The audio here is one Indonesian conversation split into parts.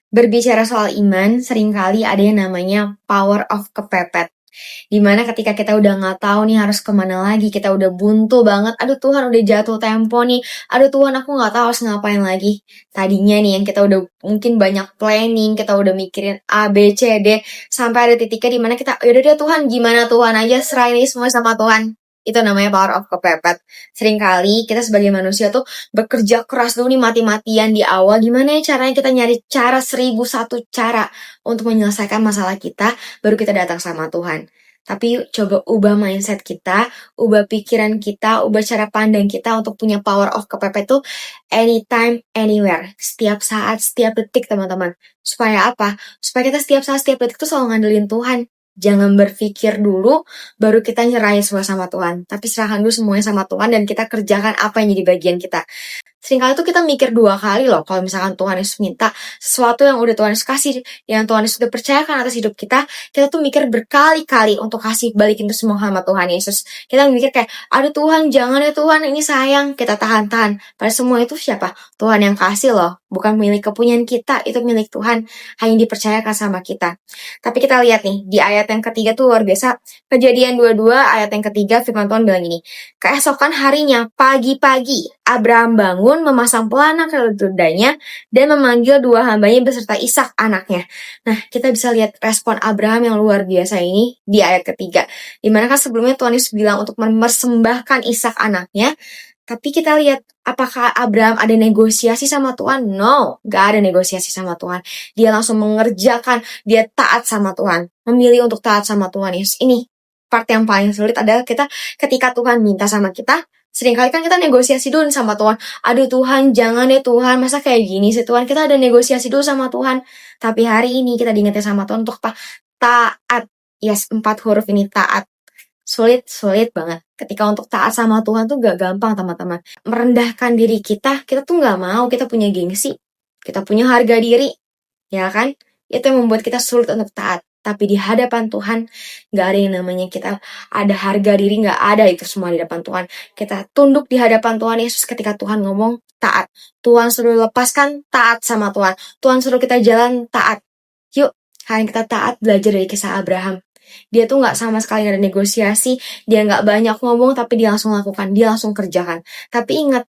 Berbicara soal iman, seringkali ada yang namanya power of kepepet. Dimana ketika kita udah nggak tahu nih harus kemana lagi, kita udah buntu banget, aduh Tuhan udah jatuh tempo nih, aduh Tuhan aku nggak tahu harus ngapain lagi. Tadinya nih yang kita udah mungkin banyak planning, kita udah mikirin A, B, C, D, sampai ada titiknya dimana kita, yaudah deh Tuhan gimana Tuhan aja, serahin ini semua sama Tuhan. Itu namanya power of kepepet. Seringkali kita sebagai manusia tuh bekerja keras dulu nih mati-matian di awal. Gimana ya caranya kita nyari cara 1001 cara untuk menyelesaikan masalah kita, baru kita datang sama Tuhan. Tapi yuk coba ubah mindset kita, ubah pikiran kita, ubah cara pandang kita untuk punya power of kepepet tuh anytime, anywhere. Setiap saat, setiap detik teman-teman. Supaya apa? Supaya kita setiap saat, setiap detik tuh selalu ngandelin Tuhan. Jangan berpikir dulu, baru kita nyerahin semua sama Tuhan. Tapi serahkan dulu semuanya sama Tuhan dan kita kerjakan apa yang jadi bagian kita. Seringkali tuh kita mikir 2 kali loh kalau misalkan Tuhan Yesus minta sesuatu yang udah Tuhan Yesus kasih, yang Tuhan Yesus udah percayakan atas hidup kita tuh mikir berkali-kali untuk kasih balikin itu semua sama Tuhan Yesus. Kita mikir kayak, aduh Tuhan jangan ya Tuhan, ini sayang, kita tahan-tahan. Padahal semua itu siapa? Tuhan yang kasih loh, bukan milik kepunyaan kita, itu milik Tuhan, hanya dipercayakan sama kita. Tapi kita lihat nih, di ayat yang ketiga tuh luar biasa, Kejadian 22 ayat yang ketiga firman Tuhan bilang gini, keesokan harinya pagi-pagi Abraham bangun memasang pelana keledainya dan memanggil 2 hambanya beserta Ishak anaknya. Nah, kita bisa lihat respon Abraham yang luar biasa ini di ayat ketiga. Dimana kan sebelumnya Tuhan Yesus bilang untuk mempersembahkan Ishak anaknya, tapi kita lihat apakah Abraham ada negosiasi sama Tuhan? No, gak ada negosiasi sama Tuhan. Dia langsung mengerjakan, dia taat sama Tuhan. Memilih untuk taat sama Tuhan Yesus. Ini part yang paling sulit adalah kita ketika Tuhan minta sama kita, seringkali kan kita negosiasi dulu sama Tuhan. Aduh Tuhan, jangan deh Tuhan, masa kayak gini sih Tuhan. Kita ada negosiasi dulu sama Tuhan. Tapi hari ini kita diingetin sama Tuhan untuk apa? Taat. Yes, 4 huruf ini taat. Sulit banget. Ketika untuk taat sama Tuhan tuh gak gampang teman-teman. Merendahkan diri kita tuh gak mau. Kita punya gengsi. Kita punya harga diri. Ya kan? Itu yang membuat kita sulit untuk taat. Tapi di hadapan Tuhan, gak ada yang namanya kita ada harga diri, gak ada itu semua di hadapan Tuhan. Kita tunduk di hadapan Tuhan Yesus ketika Tuhan ngomong, taat. Tuhan suruh lepaskan, taat sama Tuhan. Tuhan suruh kita jalan, taat. Yuk, hari kita taat belajar dari kisah Abraham. Dia tuh gak sama sekali gak ada negosiasi, dia gak banyak ngomong, tapi dia langsung lakukan, dia langsung kerjakan. Tapi ingat,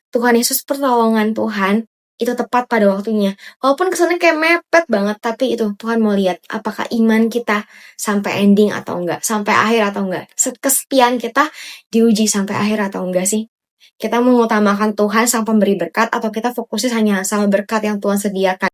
Tuhan Yesus pertolongan Tuhan, itu tepat pada waktunya. Walaupun kesannya kayak mepet banget, tapi itu Tuhan mau lihat apakah iman kita sampai ending atau enggak, sampai akhir atau enggak. Kesetiaan kita diuji sampai akhir atau enggak sih? Kita mengutamakan Tuhan sang pemberi berkat atau kita fokusnya hanya sama berkat yang Tuhan sediakan.